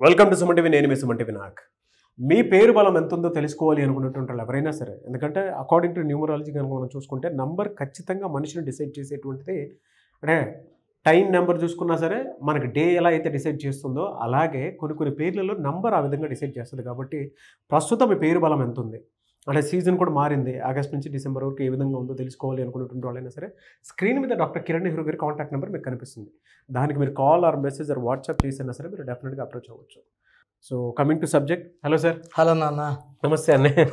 Welcome to Suman TV. నేను మీ Suman TV. నాకు మీ పేరు బలం ఎంత ఉందో తెలుసుకోవాలి అనుకున్నటువంటి వాళ్ళు ఎవరైనా సరే, ఎందుకంటే అకార్డింగ్ టు న్యూమరాలజీ కనుక మనం చూసుకుంటే నంబర్ ఖచ్చితంగా మనిషిని డిసైడ్ చేసేటువంటిది. అంటే టైం నెంబర్ చూసుకున్నా సరే మనకి డే ఎలా అయితే డిసైడ్ చేస్తుందో అలాగే కొన్ని పేర్లలో నంబర్ ఆ విధంగా డిసైడ్ చేస్తుంది. కాబట్టి ప్రస్తుతం మీ పేరు బలం ఎంత ఉంది అంటే సీజన్ కూడా మారింది, ఆగస్ట్ నుంచి డిసెంబర్ వరకు ఏ విధంగా ఉందో తెలుసుకోవాలి అనుకున్నటువంటి వాళ్ళైనా సరే స్క్రీన్ మీద డాక్టర్ కిరణ్ నెహ్రూ గారి కాంటాక్ట్ నెంబర్ మీకు కనిపిస్తుంది. దానికి మీరు call or message or WhatsApp చేసినా సరే మీరు డెఫినెట్గా అప్రోచ్ అవ్వచ్చు. So coming to subject. Hello sir. Hello నాన్న. నమస్తే అన్నయ్య.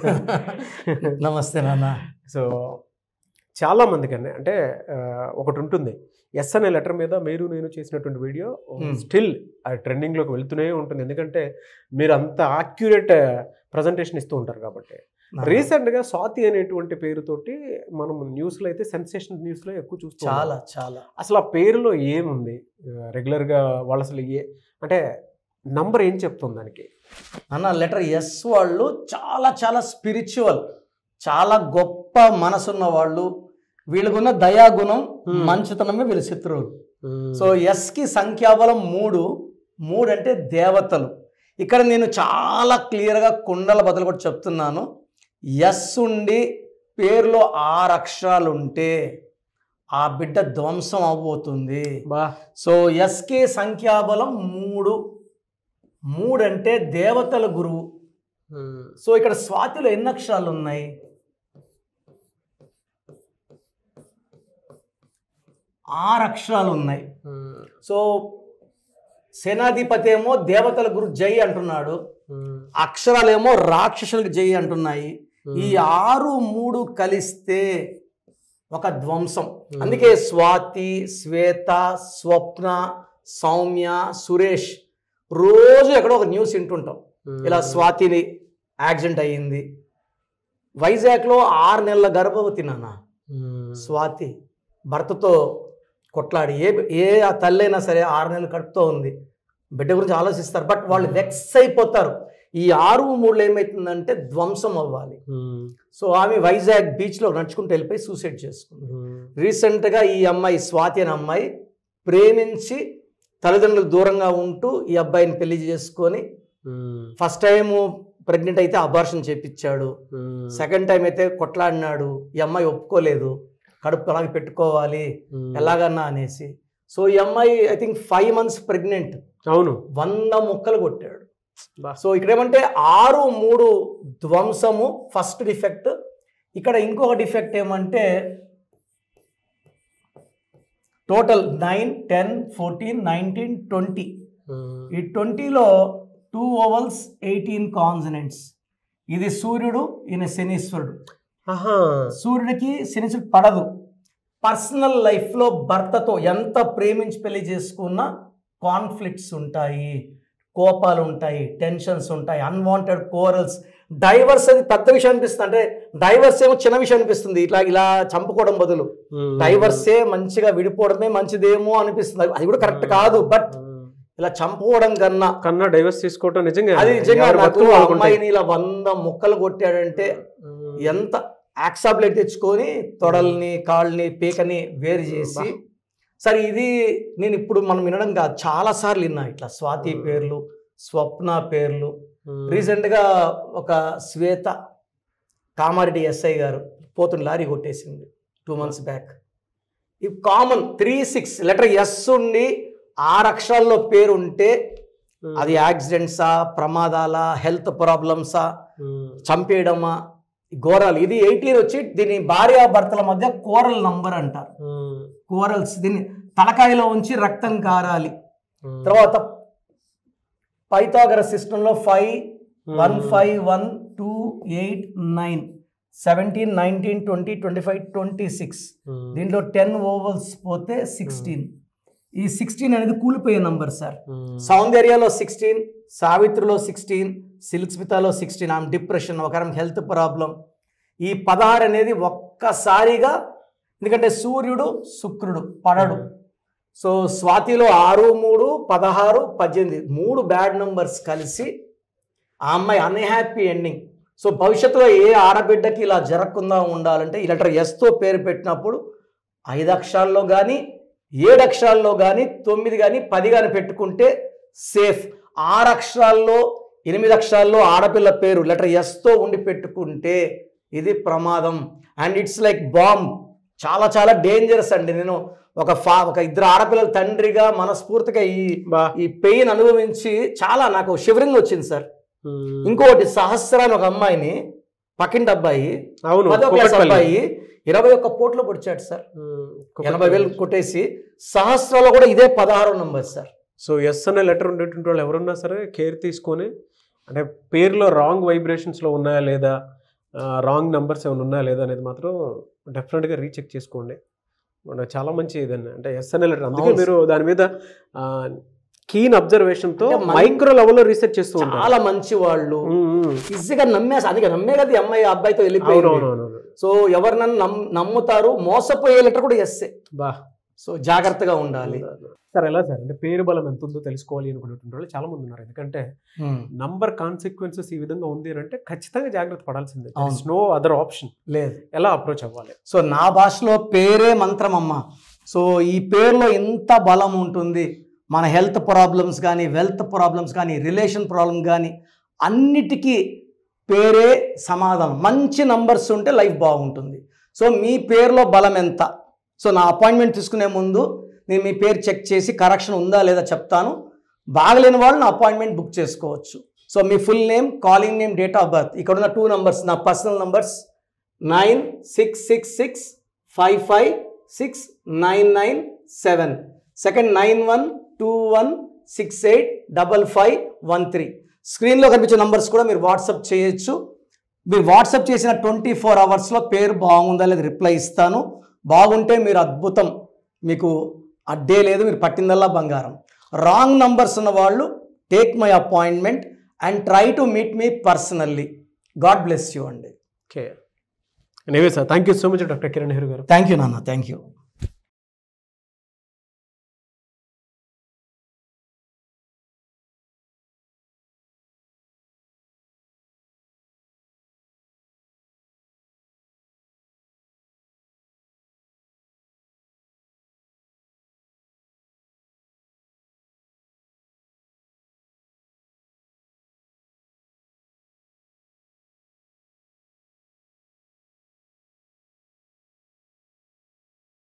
నమస్తే నాన్న. సో చాలామందికి అన్నీ అంటే ఒకటి ఉంటుంది, ఎస్ అనే లెటర్ మీద మీరు నేను చేసినటువంటి వీడియో స్టిల్ ట్రెండింగ్లోకి వెళ్తూనే ఉంటుంది. ఎందుకంటే మీరు అంత యాక్యురేట్ ప్రజెంటేషన్ ఇస్తూ ఉంటారు కాబట్టి. రీసెంట్గా స్వాతి అనేటువంటి పేరుతోటి మనం న్యూస్లో అయితే సెన్సేషన్ న్యూస్లో ఎక్కువ చూస్తాం. చాలా అసలు ఆ పేరులో ఏముంది రెగ్యులర్గా వాళ్ళు అసలు అంటే నంబర్ ఏం చెప్తుంది దానికి అన్న? లెటర్ ఎస్ వాళ్ళు చాలా స్పిరిచువల్, చాలా గొప్ప మనసున్న వాళ్ళు. వీళ్ళకున్న దయాగుణం, మంచితనమే వీళ్ళ శత్రువులు. సో ఎస్కి సంఖ్యాబలం 3 అంటే దేవతలు. ఇక్కడ నేను చాలా క్లియర్గా కుండల బదులు కూడా చెప్తున్నాను. ఎస్ ఉండి పేరులో 6 అక్షరాలు ఉంటే ఆ బిడ్డ ధ్వంసం అవబోతుంది. సో ఎస్కి సంఖ్యాబలం 3 అంటే దేవతల గురువు. సో ఇక్కడ స్వాతిలో ఎన్ని అక్షరాలు ఉన్నాయి? 6 అక్షరాలు ఉన్నాయి. సో సేనాధిపతి ఏమో దేవతల గురు జై అంటున్నాడు, అక్షరాలేమో రాక్షసులకు జై అంటున్నాయి. ఈ 6, 3 కలిస్తే ఒక ధ్వంసం. అందుకే స్వాతి, శ్వేత, స్వప్న, సౌమ్య, సురేష్ రోజు ఎక్కడో ఒక న్యూస్ వింటుంటాం. ఇలా స్వాతిని యాక్సిడెంట్ అయ్యింది. వైజాగ్లో 6 నెలల గర్భవతి నాన్న స్వాతి, భర్తతో కొట్లాడి ఏ ఆ తల్లి అయినా సరే 6 నెలలు కడుపుతో ఉంది, బిడ్డ గురించి ఆలోచిస్తారు. బట్ వాళ్ళు వెక్స్ అయిపోతారు. ఈ 6, 3 ఏమవుతుందంటే ధ్వంసం అవ్వాలి. సో ఆమె వైజాగ్ బీచ్లో నడుచుకుంటూ వెళ్ళిపోయి సూసైడ్ చేసుకుంది. రీసెంట్గా ఈ అమ్మాయి స్వాతి అనే అమ్మాయి ప్రేమించి తల్లిదండ్రులు దూరంగా ఉంటూ ఈ అబ్బాయిని పెళ్లి చేసుకొని ఫస్ట్ టైం ప్రెగ్నెంట్ అయితే అబార్షన్ చేపించాడు. సెకండ్ టైం అయితే కొట్లాడినాడు. ఈ అమ్మాయి ఒప్పుకోలేదు, కడుపు అలాగే పెట్టుకోవాలి ఎలాగన్నా అనేసి. సో ఈ అమ్మాయి ఐ థింక్ 5 months ప్రెగ్నెంట్. అవును, 100 ముక్కలు కొట్టాడు. సో ఇక్కడ ఏమంటే 6, 3 ధ్వంసము ఫస్ట్ డిఫెక్ట్. ఇక్కడ ఇంకొక డిఫెక్ట్ ఏమంటే టోటల్ 9, 10, 14, 19, 20. ఈ 20లో 2 vowels, 18 కాన్సనెంట్స్. ఇది సూర్యుడు, ఈయన శనీశ్వరుడు. సూర్యుడికి శనీశ్వరుడు పడదు. పర్సనల్ లైఫ్లో భర్తతో ఎంత ప్రేమించి పెళ్లి చేసుకున్నా కాన్ఫ్లిక్ట్స్ ఉంటాయి, కోపాలు ఉంటాయి, టెన్షన్స్ ఉంటాయి, అన్వాంటెడ్ కోరల్స్. డైవర్స్ అది పెద్ద విషయం అనిపిస్తుంది. అంటే డైవర్స్ ఏమో చిన్న విషయం అనిపిస్తుంది, ఇలా చంపుకోవడం బదులు డైవర్సే మంచిగా విడిపోవడమే మంచిదేమో అనిపిస్తుంది. అది కూడా కరెక్ట్ కాదు, బట్ ఇలా చంపుకోవడం కన్నా డైవర్స్ తీసుకోవడం నిజంగా అది నిజంగా. అమ్మాయిని ఇలా 100 ముక్కలు కొట్టాడంటే ఎంత యాక్సాబ్లెట్ తెచ్చుకొని తొడల్ని, కాళ్ళని, పీకని వేరు చేసి. సరే ఇది నేను ఇప్పుడు మనం వినడం కాదు, చాలాసార్లు విన్నా ఇట్లా స్వాతి పేర్లు, స్వప్న పేర్లు. రీసెంట్గా ఒక శ్వేత కామారెడ్డి ఎస్ఐ గారు పోతున్న లారీ కొట్టేసింది 2 months బ్యాక్. ఈ కామన్ 3-6 లెటర్ ఎస్ ఉండి 6 అక్షరాల్లో పేరు ఉంటే అది యాక్సిడెంట్సా, ప్రమాదాలా, హెల్త్ ప్రాబ్లమ్సా, చంపేయడమా, ఘోరాలు. ఇది 18 వచ్చి దీని భార్యాభర్తల మధ్య కోరల్ నంబర్ అంటారు. కోరల్స్, దీన్ని తలకాయలో ఉంచి రక్తం కారాలి. తర్వాత పైథాగరస్ సిస్టంలో 5, 1, 5, 1, 2, 8, 9, 17, 19, 20, 25, 26. దీంట్లో 10 vowels పోతే 16. ఈ 16 అనేది కూలిపోయే నంబర్ సార్. సౌందర్యలో 16, సావిత్రిలో 16, సిల్క్స్మితాలో 16. ఆమె డిప్రెషన్, ఒక హెల్త్ ప్రాబ్లం. ఈ 16 అనేది ఒక్కసారిగా, ఎందుకంటే సూర్యుడు శుక్రుడు పడడు. సో స్వాతిలో 6, 3, 16, 18 3 బ్యాడ్ నంబర్స్ కలిసి ఆ అమ్మాయి అన్హ్యాపీ ఎండింగ్. సో భవిష్యత్తులో ఏ ఆడబిడ్డకి ఇలా జరగకుండా ఉండాలంటే ఈ లెటర్ ఎస్తో పేరు పెట్టినప్పుడు 5 అక్షరాల్లో కానీ 7 అక్షరాల్లో కానీ 9 కానీ 10 కానీ పెట్టుకుంటే సేఫ్. 6 అక్షరాల్లో 8 అక్షరాల్లో ఆడపిల్ల పేరు లెటర్ ఎస్తో ఉండి పెట్టుకుంటే ఇది ప్రమాదం. And it's like bomb. చాలా చాలా డేంజరస్ అండి. నేను ఒక 2 ఆడపిల్లల తండ్రిగా మనస్ఫూర్తిగా ఈ పెయిన్ అనుభవించి చాలా నాకు షివరింగ్ వచ్చింది సార్. ఇంకోటి సహస్ర అని ఒక అమ్మాయిని, పక్కింటి అబ్బాయి 10వ క్లాస్ అబ్బాయి 21 పోట్లో పొడిచాడు సార్. 80,000 కొట్టేసి. సహస్రలో కూడా ఇదే 16వ నంబర్ సార్. సో ఎస్ అనే లెటర్ ఉండేటువంటి వాళ్ళు ఎవరున్నా సరే కేర్ తీసుకొని, అంటే పేరులో రాంగ్ వైబ్రేషన్స్లో ఉన్నాయా లేదా, రాంగ్ నెంబర్స్ ఏమైనా ఉన్నాయా లేదా అనేది మాత్రం డెఫినెట్గా రీచెక్ చేసుకోండి. చాలా మంచి ఇదండి, అంటే ఎస్ అనే లెటర్. అందుకే మీరు దాని మీద కీన్ అబ్జర్వేషన్తో మైక్రో లెవెల్లో రీసెర్చ్ చేస్తూ ఉంటారు. చాలా మంచి వాళ్ళు ఈజీగా నమ్మేసి, అందుకే నమ్మే కదా ఈ అమ్మాయి అబ్బాయితో వెళ్ళిపోయింది. సో ఎవరినన్నా నమ్ముతారు, మోసపోయే లెటర్ కూడా ఎస్సే. సో జాగ్రత్తగా ఉండాలి సార్. ఎలా సార్, అంటే పేరు బలం ఎంత ఉందో తెలుసుకోవాలి అనుకునేటువంటి వాళ్ళు చాలా మంది ఉన్నారు. ఎందుకంటే నంబర్ కాన్సిక్వెన్సెస్ ఈ విధంగా ఉంది అని అంటే ఖచ్చితంగా జాగ్రత్త పడాల్సిందే. నో అదర్ ఆప్షన్ లేదు. ఎలా అప్రోచ్ అవ్వాలి? సో నా భాషలో పేరే మంత్రం అమ్మ. సో ఈ పేరులో ఎంత బలం ఉంటుంది. మన హెల్త్ ప్రాబ్లమ్స్ కానీ, వెల్త్ ప్రాబ్లమ్స్ కానీ, రిలేషన్ ప్రాబ్లమ్ కానీ అన్నిటికీ పేరే సమాధానం. మంచి నంబర్స్ ఉంటే లైఫ్ బాగుంటుంది. సో మీ పేరులో బలం ఎంత? సో నా అపాయింట్మెంట్ తీసుకునే ముందు నేను మీ పేరు చెక్ చేసి కరెక్షన్ ఉందా లేదా చెప్తాను. బాగలేని వాళ్ళు నా అపాయింట్మెంట్ బుక్ చేసుకోవచ్చు. So me full name, calling name, date of birth, ఇక్కడ ఉన్న 2 నంబర్స్ నా పర్సనల్ నంబర్స్ 9666556997, సెకండ్ 9121685513. స్క్రీన్లో కనిపించే నంబర్స్ కూడా మీరు వాట్సాప్ చేయొచ్చు. మీరు వాట్సాప్ చేసిన 24 అవర్స్లో పేరు బాగుందా లేదా రిప్లై ఇస్తాను. బాగుంటే మీరు అద్భుతం, మీకు అడ్డే లేదు, మీరు పట్టిందల్లా బంగారం. రాంగ్ నంబర్స్ ఉన్న వాళ్ళు take my appointment and try to meet me personally. God bless you అండి. Okay, anyway sir, thank you so much doctor Kiran Nehru గారు. థ్యాంక్ యూ నాన్న, థ్యాంక్ యూ.